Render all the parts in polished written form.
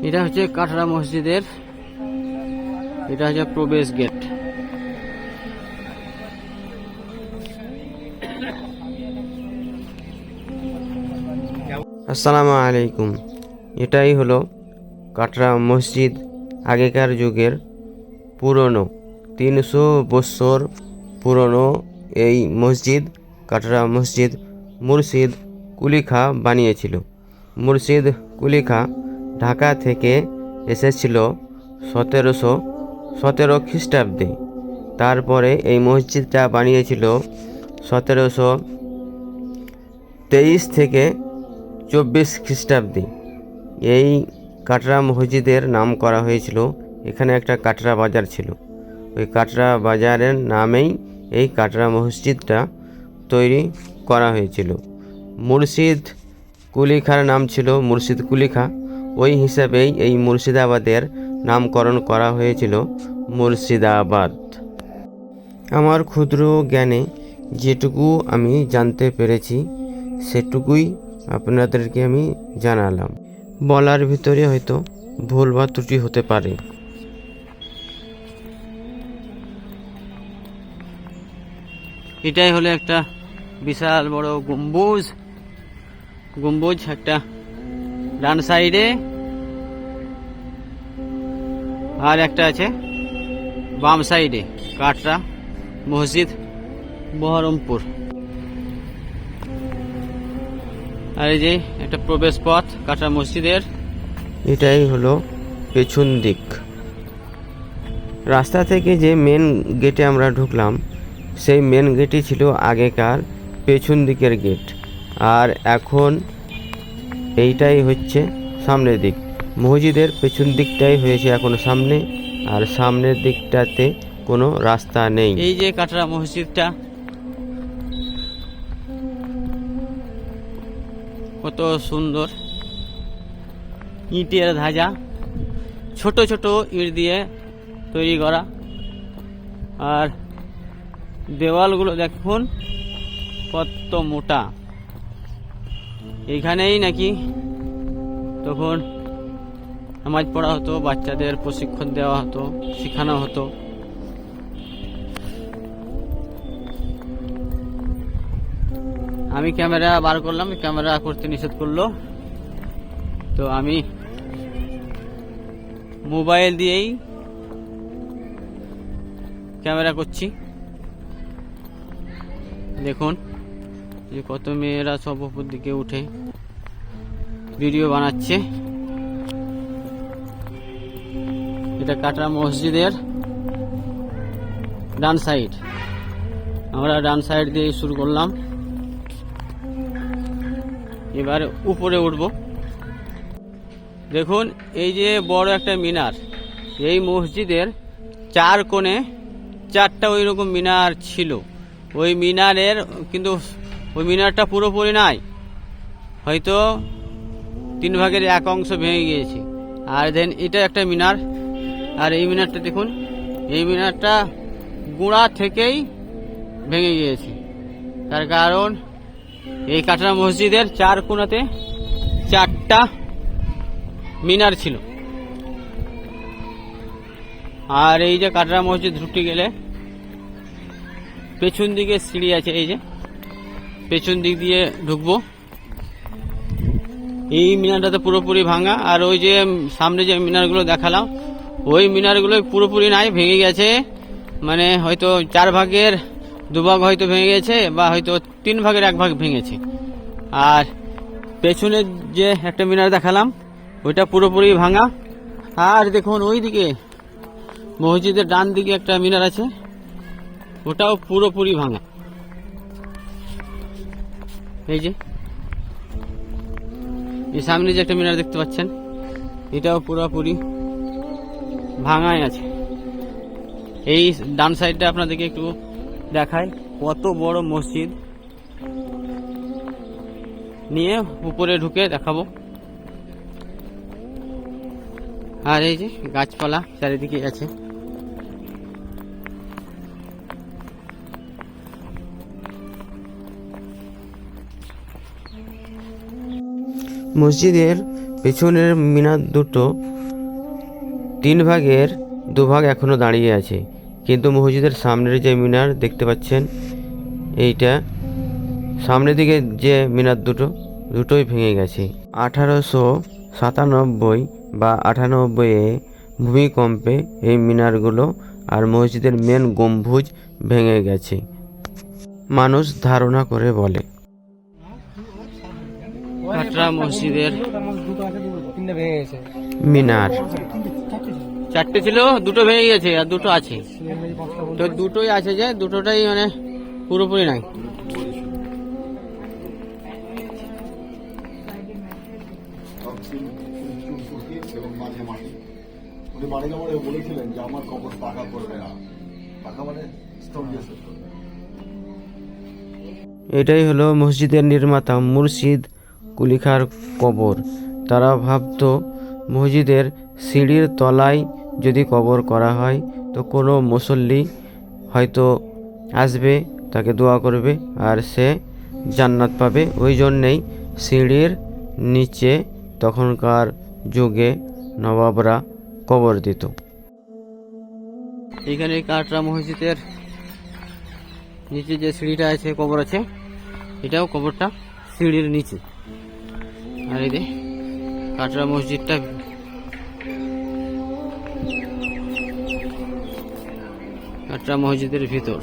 এটা হচ্ছে কাটরা মসজিদের, এটা হচ্ছে প্রবেশ গেট। আসসালামু আলাইকুম। এটাই হলো কাটরা মসজিদ। আগেকার যুগের পুরনো 300 বছর পুরনো এই মসজিদ। কাটরা মসজিদ মুর্শিদ কুলি খাঁ বানিয়েছিল। মুর্শিদ কুলি খাঁ ঢাকা থেকে এসেছিল 1717 খ্রিস্টাব্দে। তারপরে এই মসজিদটা বানিয়েছিল 1723 থেকে 24 খ্রিস্টাব্দে। এই কাটরা মসজিদের নাম করা হয়েছিল, এখানে একটা কাটরা বাজার ছিল, ওই কাটরা বাজারের নামেই এই কাটরা মসজিদটা তৈরি করা হয়েছিল। মুর্শিদ কুলি খাঁর নাম ছিল মুর্শিদ কুলি খাঁ, ওই হিসাবেই এই মুর্শিদাবাদের নামকরণ করা হয়েছিল মুর্শিদাবাদ। আমার ক্ষুদ্র জ্ঞানে যেটুকু আমি জানতে পেরেছি সেটুকুই আপনাদেরকে আমি জানালাম। বলার ভিতরে হয়তো ভুল বা ত্রুটি হতে পারে। এটাই হলো একটা বিশাল বড় গম্বুজ। গম্বুজ একটা ডান সাইডে, আর একটা আছে বাম সাইডে। কাটরা মসজিদ বহরমপুর। আর এই যে একটা প্রবেশ পথ কাটরা মসজিদের। এটাই হলো পেছন দিক। রাস্তা থেকে যে মেন গেটে আমরা ঢুকলাম, সেই মেন গেটই ছিল আগেকার পেছন দিকের গেট, আর এখন এইটাই হচ্ছে সামনের দিক। মসজিদের পেছন দিকটাই হয়েছে এখন সামনে, আর সামনের দিকটাতে কোনো রাস্তা নেই। এই যে কাটরা মসজিদটা কত সুন্দর, ইটের ধাজা, ছোট ছোট ইট দিয়ে তৈরি করা। আর দেওয়ালগুলো দেখুন কত মোটা। এইখানেই নাকি তখন নামাজ পড়া হতো, বাচ্চাদের প্রশিক্ষণ দেওয়া হতো, শেখানো হতো। আমি ক্যামেরা বার করলাম, ক্যামেরা করতে নিষেধ করলো, তো আমি মোবাইল দিয়েই ক্যামেরা করছি। দেখুন যে কত মেয়েরা সব উপর দিকে উঠে ভিডিও বানাচ্ছে। এটা কাটরা মসজিদের ডান সাইড। আমরা ডান সাইড দিয়ে শুরু করলাম, এবার উপরে উঠব। দেখুন এই যে বড় একটা মিনার, এই মসজিদের চার কোণে চারটা ওই রকম মিনার ছিল। ওই মিনারের কিন্তু ওই মিনারটা পুরোপুরি নাই, হয়তো 3 ভাগের 1 অংশ ভেঙে গিয়েছে। আর দেন এটা একটা মিনার, আর এই মিনারটা দেখুন, এই মিনারটা গোড়া থেকেই ভেঙে গিয়েছে। তার কারণ এই কাটরা মসজিদের 4 কোণাতে 4টা মিনার ছিল। আর এই যে কাটরা মসজিদ ঢুকতে গেলে পেছন দিকে সিঁড়ি আছে, এই যে পেছন দিক দিয়ে ঢুকবো। এই মিনারটা পুরোপুরি ভাঙা, আর ওই যে সামনে যে মিনারগুলো দেখালাম ওই মিনারগুলো পুরোপুরি নাই, ভেঙে গেছে। মানে হয়তো 4 ভাগের 2 ভাগ হয়তো ভেঙে গেছে, বা হয়তো 3 ভাগের 1 ভাগ ভেঙেছে। আর পেছনের যে একটা মিনার দেখালাম ওইটা পুরোপুরি ভাঙা। আর দেখুন ওই দিকে মসজিদের ডান দিকে একটা মিনার আছে, ওটাও পুরোপুরি ভাঙা। এই যে এই সামনে যে একটা মিনার দেখতে পাচ্ছেন, এটাও পুরোপুরি ভাঙাই আছে। এই ডান সাইডটা আপনাদেরকে একটু দেখাই, কত বড় মসজিদ, নিয়ে উপরে ঢুকে দেখাবো। আর এই যে গাছপালা চারিদিকে আছে। মসজিদের পেছনের মিনার দুটো 3 ভাগের 2 ভাগ এখনও দাঁড়িয়ে আছে, কিন্তু মসজিদের সামনের যে মিনার দেখতে পাচ্ছেন এইটা, সামনের দিকে যে মিনার দুটোই ভেঙে গেছে। 1897 বা 98-এ ভূমিকম্পে এই মিনারগুলো আর মসজিদের মেন গম্বুজ ভেঙে গেছে, মানুষ ধারণা করে বলে। কাটরা মসজিদের মিনার 4টে ছিল, 2টো ভেঙে গেছে আর 2টো আছে, তো 2টোই আছে, যে 2টোটাই মানে পুরোপুরি নাই। এবং মাঝে মাটি উনি বাড়ি যাওয়ার বলেছিলেন যে আমার কবর পাকা করবে না, পাকা মানে স্টোন দিয়ে শেষ করবে। এটাই হলো মসজিদের নির্মাতা মুর্শিদ কুলি খাঁর কবর। তারা ভাবতো মসজিদের সিঁড়ির তলায় যদি কবর করা হয় তো কোনো মুসল্লি হয়তো আসবে, তাকে দোয়া করবে আর সে জান্নাত পাবে। ওই জন্যেই সিঁড়ির নিচে তখনকার যুগে নবাবরা কবর দিত। এখানে কাটরা মসজিদের নিচে যে সিঁড়িটা আছে, কবর আছে, এটাও কবরটা সিঁড়ির নিচে। আর এই যে কাটরা মসজিদটা, কাটরা মসজিদের ভিতর।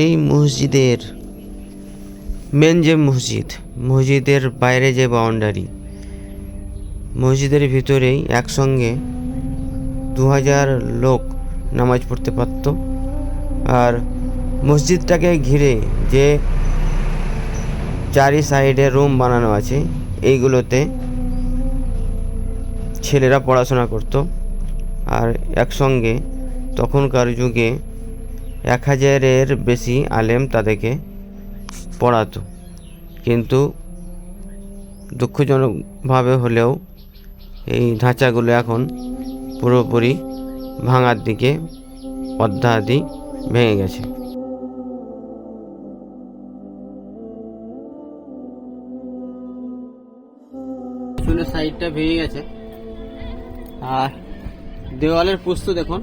এই মসজিদের মেন যে মসজিদের বাইরে যে বাউন্ডারি, মসজিদের ভিতরেই একসঙ্গে 2000 লোক নামাজ পড়তে পারত। আর মসজিদটাকে ঘিরে যে 4 সাইডে রুম বানানো আছে, এইগুলোতে ছেলেরা পড়াশোনা করত। আর একসঙ্গে তখনকার যুগে 1000-এর বেশি আলেম তাদেরকে পড়াতো। কিন্তু দুঃখজনকভাবে হলেও এই ধাঁচাগুলো এখন পুরোপুরি ভাঙার দিকে, অর্ধাদি ভেঙে গেছে। পিছনের সাইডটা ভেঙে গেছে, আর দেওয়ালের প্রস্থ দেখুন,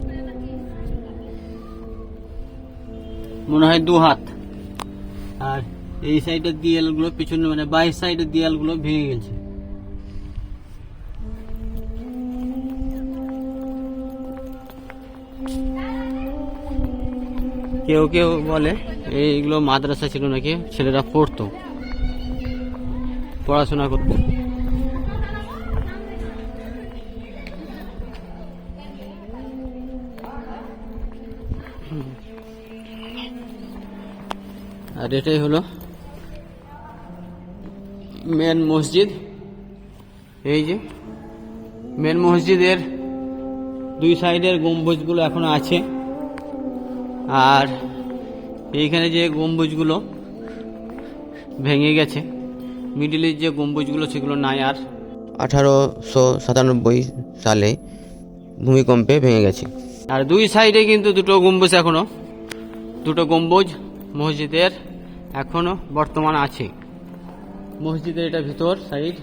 মনে হয় 2 হাত। আর এই সাইডের দেয়ালগুলো, পিছনে মানে বাইরের সাইডের দেয়ালগুলো ভেঙে গেছে। কেউ কেউ বলে এইগুলো মাদ্রাসা ছিল নাকি, ছেলেরা পড়তো, পড়াশোনা করতো। আর এটাই হলো মেন মসজিদ। এই যে মেন মসজিদের 2 সাইডের গম্বুজগুলো এখনো আছে, আর এইখানে যে গম্বুজগুলো ভেঙে গেছে, মিডিলের যে গম্বুজগুলো সেগুলো নাই আর। 1897 সালে ভূমিকম্পে ভেঙে গেছে। আর 2 সাইডে কিন্তু 2টো গম্বুজ, এখনো 2টো গম্বুজ মসজিদের এখনো বর্তমান আছে। মসজিদের এটা ভিতর সাইড।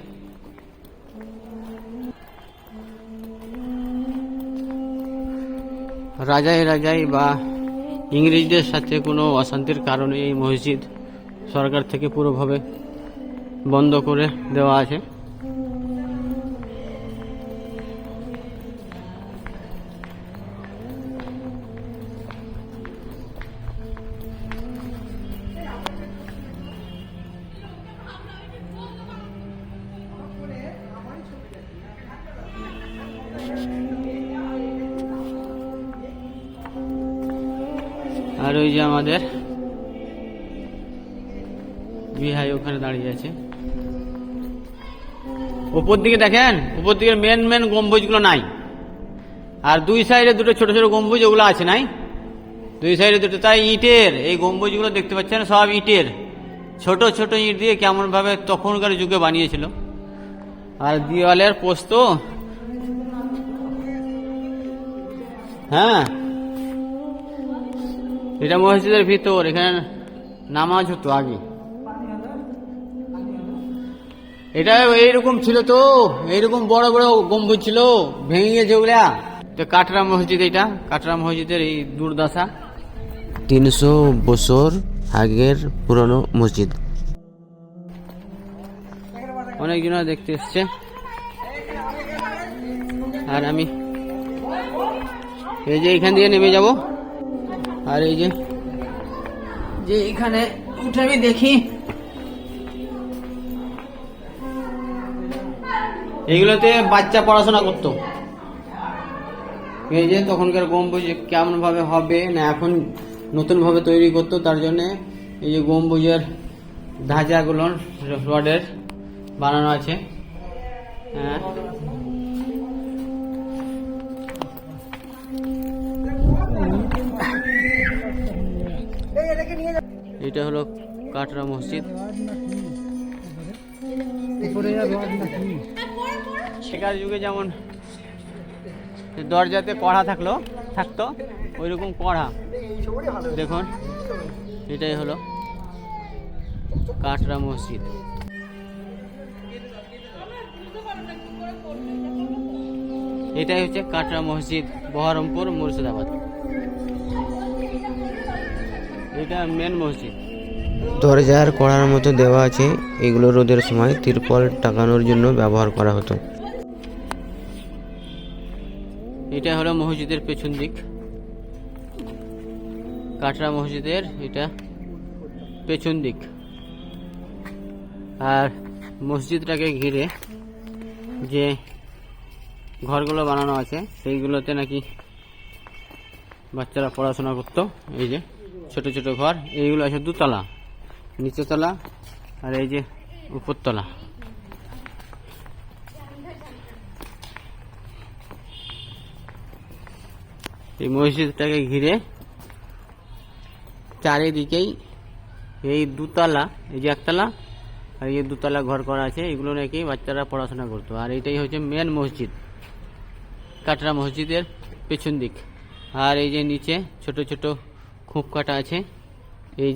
রাজাই বা ইংরেজদের সাথে কোনো অশান্তির কারণে এই মসজিদ সরকার থেকে পুরোভাবে বন্ধ করে দেওয়া আছে। আর ওই যে আমাদের বিহাই ওখানে দাঁড়িয়ে আছে। উপর দিকে দেখেন, উপর দিকে মেন গম্বুজগুলো নাই, আর 2 সাইডে 2টো ছোট ছোট গম্বুজ ওগুলো আছে নাই, 2 সাইডে 2টো। তাই ইটের এই গম্বুজগুলো দেখতে পাচ্ছেন, সব ইটের, ছোট ছোট ইট দিয়ে কেমন ভাবে তখনকার যুগে বানিয়েছিল। আর দেওয়ালের পোস্ত হ্যাঁ, এটা মসজিদের ভিতর, এখানে নামাজ হতো আগে। এটা এইরকম ছিল তো, এইরকম বড় বড় গম্বুজ ছিল, ভেঙে গেছে ওগুলা। তো কাটরা মসজিদ, এটা কাটরা মসজিদের এই দুর্দশা। 300 বছর আগের পুরনো মসজিদ। অনেকজন দেখতে এসছে, আর আমি এই যে এখান দিয়ে নেমে যাব, আর এই যে এখানে উঠে আমি দেখি এইগুলোতে বাচ্চা পড়াশোনা করতো। এই যে তখনকার গম্বুজ কেমন ভাবে হবে না এখন নতুন ভাবে তৈরি করতো, তার জন্য এই যে গম্বুজের ধাঁচাগুলো রডের বানানো আছে। হ্যাঁ, এটা হলো কাটরা মসজিদ। সেকার যুগে যেমন দরজাতে কড়া থাকতো ওইরকম কড়া, দেখুন এটাই হলো কাটরা মসজিদ। এটাই হচ্ছে কাটরা মসজিদ, বহরমপুর, মুর্শিদাবাদ। এটা মেন মসজিদ। দরজার কড়ার মতো দেওয়া আছে, এগুলো রোদের সময় তিরপল টাঙানোর জন্য ব্যবহার করা হতো। এটা হলো মসজিদের পেছন দিক, কাটরা মসজিদের এটা পেছন দিক। আর মসজিদটাকে ঘিরে যে ঘরগুলো বানানো আছে সেইগুলোতে নাকি বাচ্চারা পড়াশোনা করতো। এই যে ছোট ছোট ঘর, এইগুলো আছে দুতলা, নিচেতলা আর এই যে উপরতলা। এই মসজিদটাকে ঘিরে চারিদিকেই এই দুতলা, এই যে একতলা আর এই দুতলা ঘর করা আছে, এগুলো নাকি বাচ্চারা পড়াশোনা করতো। আর এইটাই হচ্ছে মেন মসজিদ, কাটরা মসজিদের পেছন দিক। আর এই যে নিচে ছোট ছোট খুঁপ কাটা আছে, এই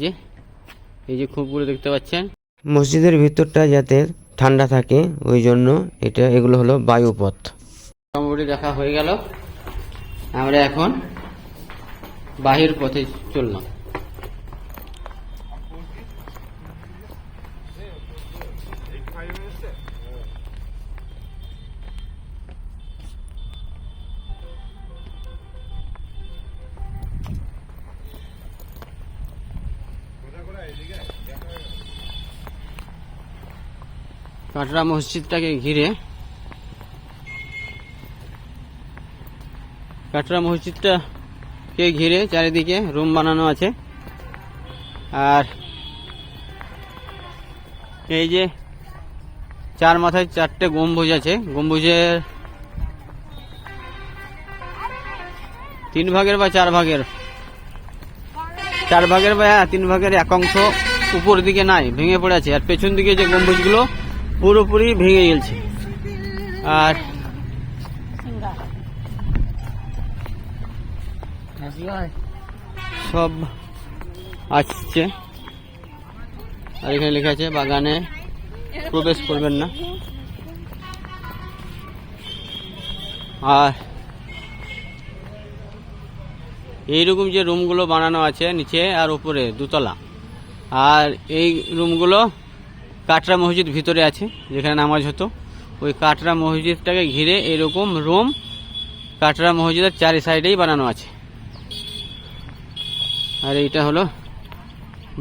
যে খুঁপগুলো দেখতে পাচ্ছেন। মসজিদের ভিতরটা যাতে ঠান্ডা থাকে ওই জন্য এগুলো হলো বায়ুপথ। মোটামুটি দেখা হয়ে গেল, আমরা এখন বাহির পথে চললাম। কাটরা মসজিদটাকে ঘিরে, কাটরা মসজিদটাকে ঘিরে চারিদিকে রুম বানানো আছে। আর এই যে চার মাথায় চারটে গম্বুজ আছে, গম্বুজের 3 ভাগের বা 4 ভাগের, 4 ভাগের বা 3 ভাগের এক অংশ উপর দিকে নাই, ভেঙে পড়ে আছে। আর পেছন দিকে যে গম্বুজগুলো পুরোপুরি ভেঙে গেছে। আর সব আসছে, আর এখানে লেখা আছে বাগানে প্রবেশ করবেন না। আর এইরকম যে রুমগুলো বানানো আছে নিচে আর উপরে দুতলা, আর এই রুমগুলো কাটরা মসজিদ ভিতরে আছে যেখানে নামাজ হতো। ওই কাটরা মসজিদটাকে ঘিরে এরকম রুম কাটরা মসজিদের চারি সাইডেই বানানো আছে। আর এইটা হলো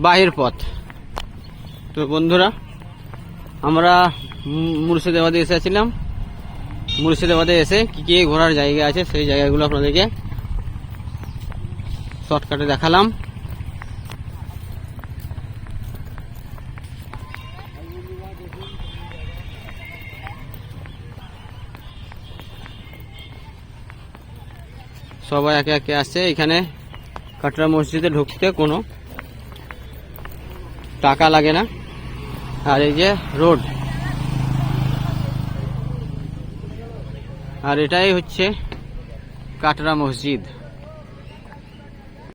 বাহির পথ। তো বন্ধুরা, আমরা মুর্শিদাবাদে এসেছিলাম। মুর্শিদাবাদে এসে কি কি ঘোরার জায়গা আছে সেই জায়গাগুলো আপনাদেরকে শর্টকাটে দেখালাম। সবাই একে একে আসছে। এখানে কাটরা মসজিদে ঢুকতে কোনো টাকা লাগে না। আর এই যে রোড, আর এটাই হচ্ছে কাটরা মসজিদ।